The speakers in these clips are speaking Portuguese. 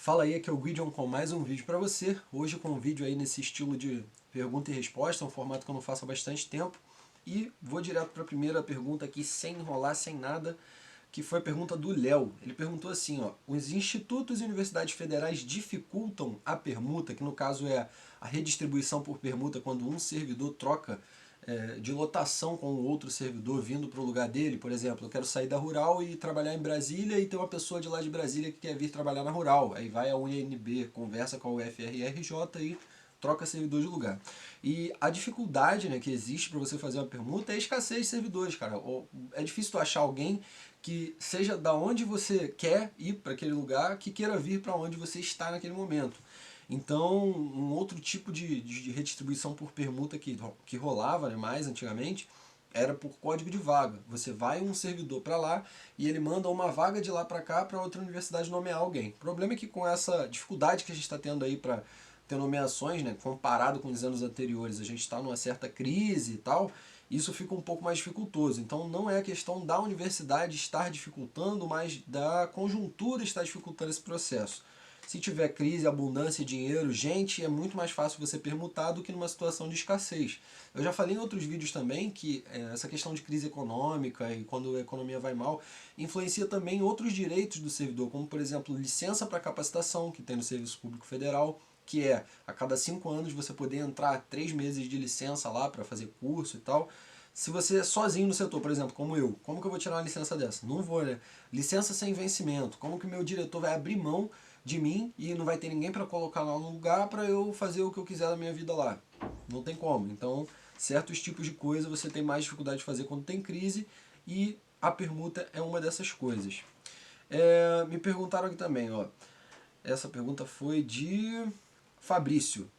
Fala aí, aqui é o Guidion com mais um vídeo para você. Hoje com um vídeo aí nesse estilo de pergunta e resposta, um formato que eu não faço há bastante tempo. E vou direto para a primeira pergunta aqui, sem enrolar, sem nada, que foi a pergunta do Léo. Ele perguntou assim, ó: os institutos e universidades federais dificultam a permuta, que no caso é a redistribuição por permuta, quando um servidor troca de lotação com outro servidor vindo para o lugar dele. Por exemplo, eu quero sair da rural e trabalhar em Brasília e tem uma pessoa de lá de Brasília que quer vir trabalhar na rural. Aí vai a UNB, conversa com a UFRRJ e troca servidor de lugar. E a dificuldade, né, que existe para você fazer uma permuta é a escassez de servidores, cara. É difícil tu achar alguém que seja da onde você quer ir para aquele lugar, que queira vir para onde você está naquele momento. Então, um outro tipo de redistribuição por permuta que rolava, né, mais antigamente, era por código de vaga. Você vai um servidor para lá e ele manda uma vaga de lá para cá para outra universidade nomear alguém. O problema é que com essa dificuldade que a gente está tendo aí para ter nomeações, né, comparado com os anos anteriores, a gente está numa certa crise e tal, isso fica um pouco mais dificultoso. Então não é a questão da universidade estar dificultando, mas da conjuntura estar dificultando esse processo. Se tiver crise, abundância, dinheiro, gente, é muito mais fácil você permutar do que numa situação de escassez. Eu já falei em outros vídeos também que essa questão de crise econômica e quando a economia vai mal, influencia também outros direitos do servidor, como por exemplo, licença para capacitação, que tem no Serviço Público Federal, que é a cada 5 anos você poder entrar 3 meses de licença lá para fazer curso e tal. Se você é sozinho no setor, por exemplo, como eu, como que eu vou tirar uma licença dessa? Não vou, né? Licença sem vencimento. Como que o meu diretor vai abrir mão de mim e não vai ter ninguém para colocar lá no lugar para eu fazer o que eu quiser da minha vida lá? Não tem como. Então, certos tipos de coisa você tem mais dificuldade de fazer quando tem crise e a permuta é uma dessas coisas. Me perguntaram aqui também, ó. Essa pergunta foi de Fabrício.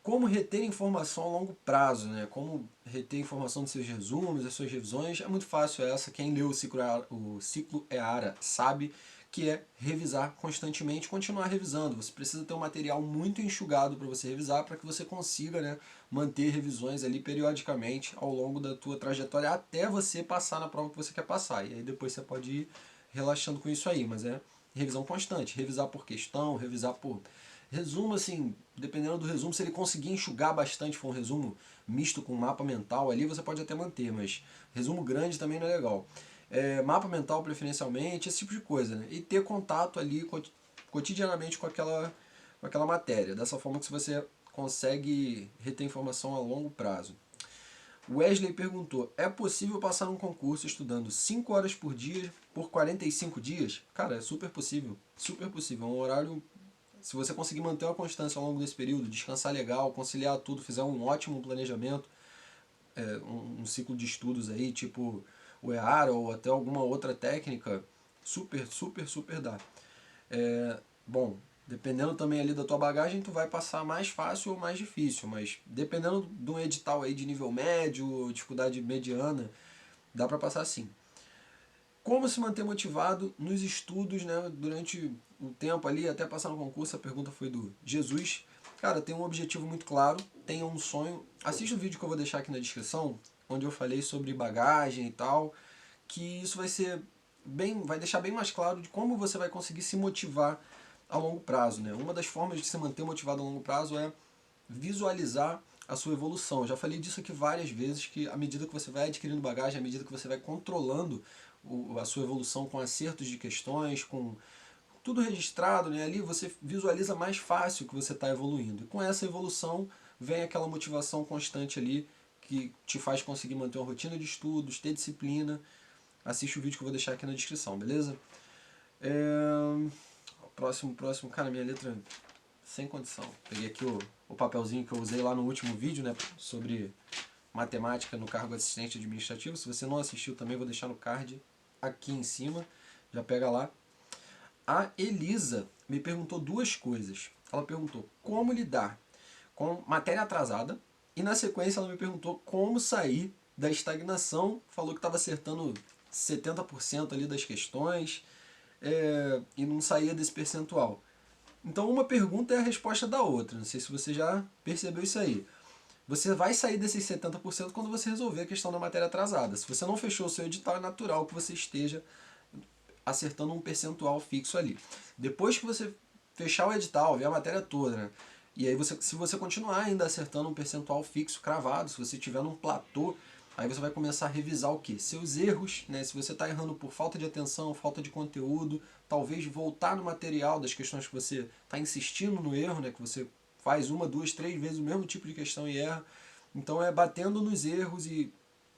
Como reter informação a longo prazo, né? Como reter informação dos seus resumos, das suas revisões? É muito fácil essa. Quem leu o ciclo EARA sabe que é revisar constantemente, continuar revisando. Você precisa ter um material muito enxugado para você revisar, para que você consiga, né, manter revisões ali periodicamente ao longo da tua trajetória até você passar na prova que você quer passar. E aí depois você pode ir relaxando com isso aí, mas é revisão constante. Revisar por questão, revisar por resumo, assim, dependendo do resumo, se ele conseguir enxugar bastante, for um resumo misto com mapa mental ali, você pode até manter, mas resumo grande também não é legal. Mapa mental preferencialmente, esse tipo de coisa, né? E ter contato ali cotidianamente com aquela matéria, dessa forma que você consegue reter informação a longo prazo. Wesley perguntou: é possível passar um concurso estudando 5 horas por dia por 45 dias? Cara, é super possível. Super possível. É um horário. Se você conseguir manter uma constância ao longo desse período, descansar legal, conciliar tudo, fizer um ótimo planejamento, um ciclo de estudos aí, tipo o EAR ou até alguma outra técnica, super, super, super dá. Bom, dependendo também ali da tua bagagem, tu vai passar mais fácil ou mais difícil, mas dependendo de um edital aí de nível médio, dificuldade mediana, dá para passar sim. Como se manter motivado nos estudos, né, durante o tempo ali, até passar no concurso? A pergunta foi do Jesus. Cara, tem um objetivo muito claro, tenha um sonho. Assista o vídeo que eu vou deixar aqui na descrição, onde eu falei sobre bagagem e tal, que isso vai deixar bem mais claro de como você vai conseguir se motivar a longo prazo, né? Uma das formas de se manter motivado a longo prazo é visualizar a sua evolução. Eu já falei disso aqui várias vezes, que à medida que você vai adquirindo bagagem, à medida que você vai controlando a sua evolução com acertos de questões, com tudo registrado, né, ali você visualiza mais fácil que você está evoluindo. E com essa evolução vem aquela motivação constante ali que te faz conseguir manter uma rotina de estudos, ter disciplina. Assiste o vídeo que eu vou deixar aqui na descrição, beleza? Próximo, cara, minha letra sem condição. Peguei aqui o papelzinho que eu usei lá no último vídeo, né, sobre matemática no cargo assistente administrativo. Se você não assistiu também, vou deixar no card aqui em cima. Já pega lá. A Elisa me perguntou duas coisas. Ela perguntou como lidar com matéria atrasada e na sequência ela me perguntou como sair da estagnação. Falou que estava acertando 70% ali das questões e não saía desse percentual. Então uma pergunta é a resposta da outra. Não sei se você já percebeu isso aí. Você vai sair desses 70% quando você resolver a questão da matéria atrasada. Se você não fechou o seu edital, é natural que você esteja acertando um percentual fixo ali. Depois que você fechar o edital, ver a matéria toda, né? E aí se você continuar ainda acertando um percentual fixo, cravado, se você tiver num platô, aí você vai começar a revisar o quê? Seus erros, né? Se você está errando por falta de atenção, falta de conteúdo, talvez voltar no material das questões que você está insistindo no erro, né? Que você faz uma, duas, três vezes o mesmo tipo de questão e erra. Então é batendo nos erros e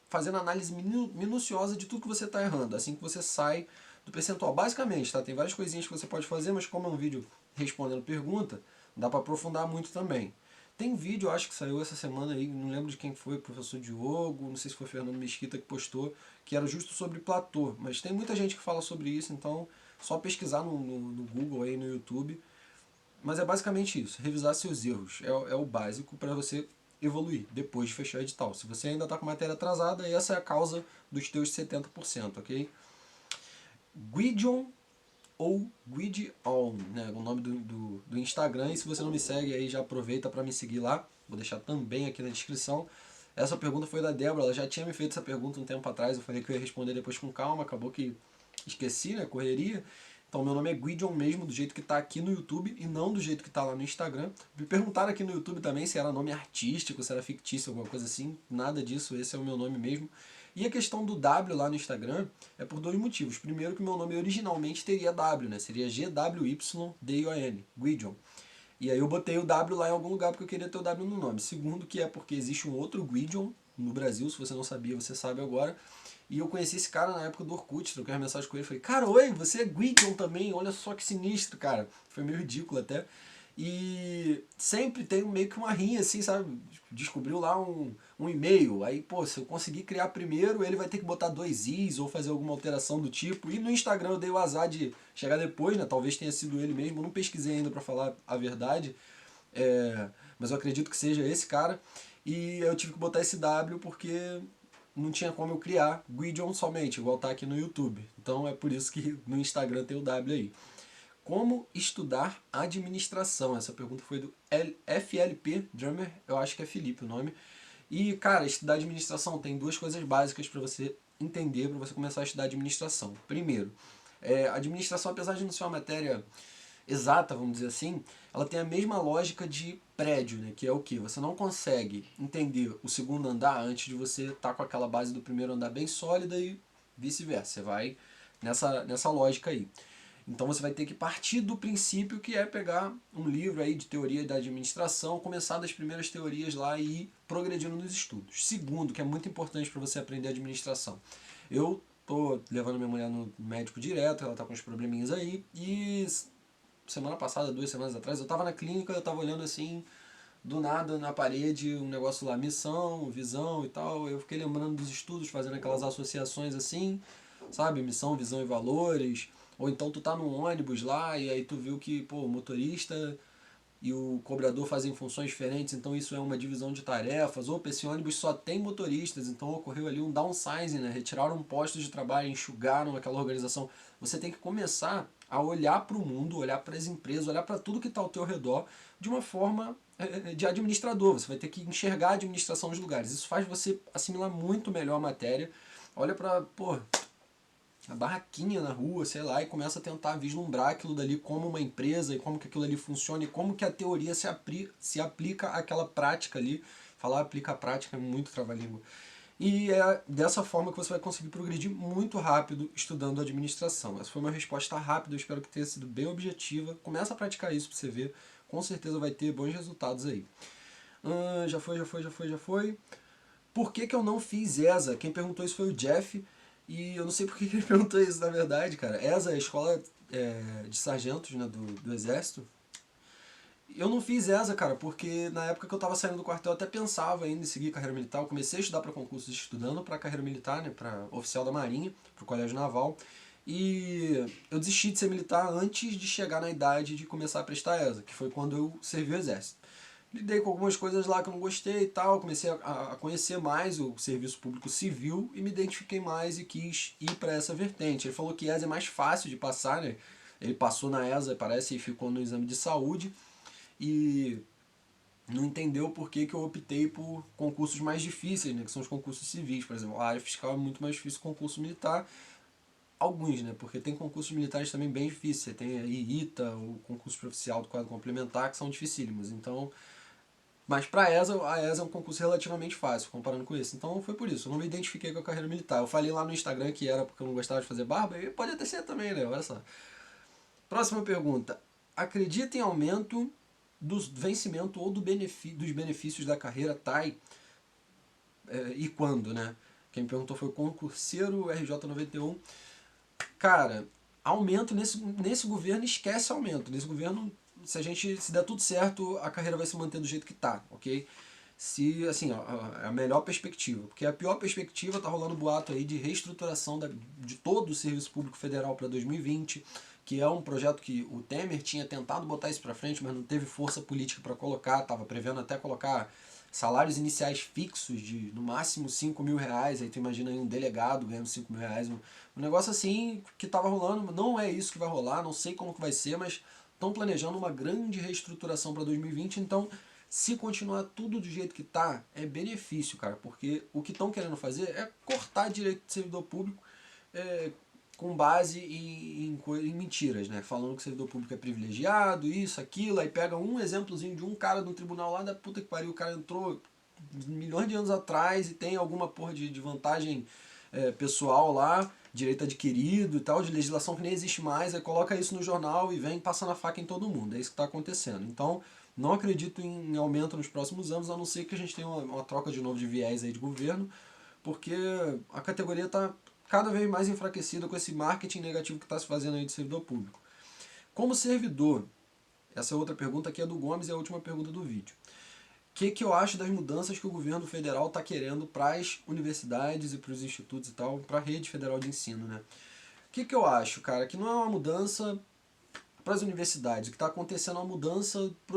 fazendo análise minuciosa de tudo que você está errando, assim que você sai do percentual. Basicamente, tá? Tem várias coisinhas que você pode fazer, mas como é um vídeo respondendo pergunta, dá para aprofundar muito também. Tem vídeo, acho que saiu essa semana aí, não lembro de quem foi, professor Diogo, não sei se foi Fernando Mesquita que postou, que era justo sobre platô. Mas tem muita gente que fala sobre isso, então só pesquisar no Google aí, no YouTube. Mas é basicamente isso, revisar seus erros. É o básico para você evoluir depois de fechar o edital. Se você ainda está com matéria atrasada, essa é a causa dos teus 70%, ok? Gwydion ou Gwydion, né? O nome do Instagram. E se você não me segue aí, já aproveita para me seguir lá. Vou deixar também aqui na descrição. Essa pergunta foi da Débora, ela já tinha me feito essa pergunta um tempo atrás. Eu falei que eu ia responder depois com calma, acabou que esqueci, né? Correria. Então meu nome é Gwydion mesmo, do jeito que está aqui no YouTube e não do jeito que está lá no Instagram. Me perguntaram aqui no YouTube também se era nome artístico, se era fictício, alguma coisa assim. Nada disso, esse é o meu nome mesmo. E a questão do W lá no Instagram é por dois motivos. Primeiro que o meu nome originalmente teria W, né? Seria Gwydon, Gwydion. E aí eu botei o W lá em algum lugar porque eu queria ter o W no nome. Segundo que é porque existe um outro Gwydion no Brasil, se você não sabia, você sabe agora. E eu conheci esse cara na época do Orkut, troquei uma mensagem com ele, falei, cara, oi, você é Gwydion também, olha só que sinistro, cara. Foi meio ridículo até. E sempre tem meio que uma rinha, assim, sabe? Descobriu lá um e-mail, aí, pô, se eu conseguir criar primeiro, ele vai ter que botar dois i's ou fazer alguma alteração do tipo. E no Instagram eu dei o azar de chegar depois, né? Talvez tenha sido ele mesmo, eu não pesquisei ainda pra falar a verdade. Mas eu acredito que seja esse cara. E eu tive que botar esse W porque não tinha como eu criar Gwydion somente, igual tá aqui no YouTube. Então é por isso que no Instagram tem o W aí. Como estudar administração? Essa pergunta foi do FLP Drummer, eu acho que é Felipe o nome. E, cara, estudar administração tem duas coisas básicas para você entender, para você começar a estudar administração. Primeiro, administração, apesar de não ser uma matéria exata, vamos dizer assim, ela tem a mesma lógica de prédio, né? Que é o que? Você não consegue entender o segundo andar antes de você estar com aquela base do primeiro andar bem sólida e vice-versa. Você vai nessa lógica aí. Então você vai ter que partir do princípio que é pegar um livro aí de teoria da administração, começar das primeiras teorias lá e ir progredindo nos estudos. Segundo, que é muito importante para você aprender administração. Eu tô levando minha mulher no médico direto, ela tá com uns probleminhas aí, e semana passada, 2 semanas atrás, eu tava na clínica, eu tava olhando assim, do nada na parede, um negócio lá, missão, visão e tal. Eu fiquei lembrando dos estudos, fazendo aquelas associações assim, sabe? Missão, visão e valores. Ou então tu tá num ônibus lá e aí tu viu que, pô, o motorista e o cobrador fazem funções diferentes, então isso é uma divisão de tarefas. Ou esse ônibus só tem motoristas, então ocorreu ali um downsizing, né? Retiraram postos de trabalho, enxugaram aquela organização. Você tem que começar a olhar para o mundo, olhar para as empresas, olhar para tudo que está ao teu redor de uma forma de administrador. Você vai ter que enxergar a administração dos lugares. Isso faz você assimilar muito melhor a matéria. Olha para, pô, a barraquinha na rua, sei lá, e começa a tentar vislumbrar aquilo dali como uma empresa e como que aquilo ali funciona e como que a teoria se aplica àquela prática ali. Falar aplica a prática é muito trava-língua. E é dessa forma que você vai conseguir progredir muito rápido estudando administração. Essa foi uma resposta rápida, eu espero que tenha sido bem objetiva. Começa a praticar isso para você ver, com certeza vai ter bons resultados aí. Já foi. Por que eu não fiz ESA? Quem perguntou isso foi o Jeff. E eu não sei por que ele perguntou isso, na verdade, cara. ESA é a escola de sargentos, né, do Exército. Eu não fiz ESA, cara, porque na época que eu tava saindo do quartel eu até pensava ainda em seguir carreira militar. Eu comecei a estudar para concursos estudando para carreira militar, né, para oficial da Marinha, pro Colégio Naval. E eu desisti de ser militar antes de chegar na idade de começar a prestar ESA, que foi quando eu servi o Exército. Lidei com algumas coisas lá que eu não gostei e tal, comecei a conhecer mais o serviço público civil e me identifiquei mais e quis ir para essa vertente. Ele falou que ESA é mais fácil de passar, né? Ele passou na ESA, parece, e ficou no exame de saúde e não entendeu por que eu optei por concursos mais difíceis, né? Que são os concursos civis, por exemplo. A área fiscal é muito mais difícil que o concurso militar. alguns, né? Porque tem concursos militares também bem difíceis. Você tem aí ITA, o concurso oficial do quadro complementar, que são dificílimos. Então, mas para a ESA é um concurso relativamente fácil, comparando com esse. Então foi por isso, eu não me identifiquei com a carreira militar. Eu falei lá no Instagram que era porque eu não gostava de fazer barba, e pode até ser também, né? Olha só. Próxima pergunta. Acredita em aumento do vencimento ou dos benefícios da carreira TAI e quando, né? Quem me perguntou foi o concurseiro RJ91. Cara, aumento nesse governo, esquece aumento. Nesse governo, se der tudo certo, a carreira vai se manter do jeito que tá, ok? Se, assim, ó, é a melhor perspectiva. Porque a pior perspectiva tá rolando boato aí de reestruturação de todo o serviço público federal para 2020, que é um projeto que o Temer tinha tentado botar isso para frente, mas não teve força política para colocar, tava prevendo até colocar salários iniciais fixos de no máximo 5 mil reais, aí tu imagina aí um delegado ganhando 5 mil reais, um negócio assim que tava rolando, não é isso que vai rolar, não sei como que vai ser, mas estão planejando uma grande reestruturação para 2020, então se continuar tudo do jeito que tá, é benefício, cara, porque o que estão querendo fazer é cortar direito de servidor público com base em mentiras, né? Falando que o servidor público é privilegiado, isso, aquilo, aí pega um exemplozinho de um cara no tribunal lá da puta que pariu, o cara entrou milhões de anos atrás e tem alguma porra de vantagem pessoal lá, direito adquirido e tal, de legislação que nem existe mais, aí coloca isso no jornal e vem passando a faca em todo mundo. É isso que está acontecendo. Então, não acredito em aumento nos próximos anos, a não ser que a gente tenha uma troca de novo de viés aí de governo, porque a categoria está cada vez mais enfraquecida com esse marketing negativo que está se fazendo aí de servidor público. Como servidor, essa é outra pergunta que é do Gomes e a última pergunta do vídeo. O que eu acho das mudanças que o governo federal está querendo para as universidades e para os institutos e tal, para a rede federal de ensino, né? O que eu acho, cara? Que não é uma mudança para as universidades, o que está acontecendo é uma mudança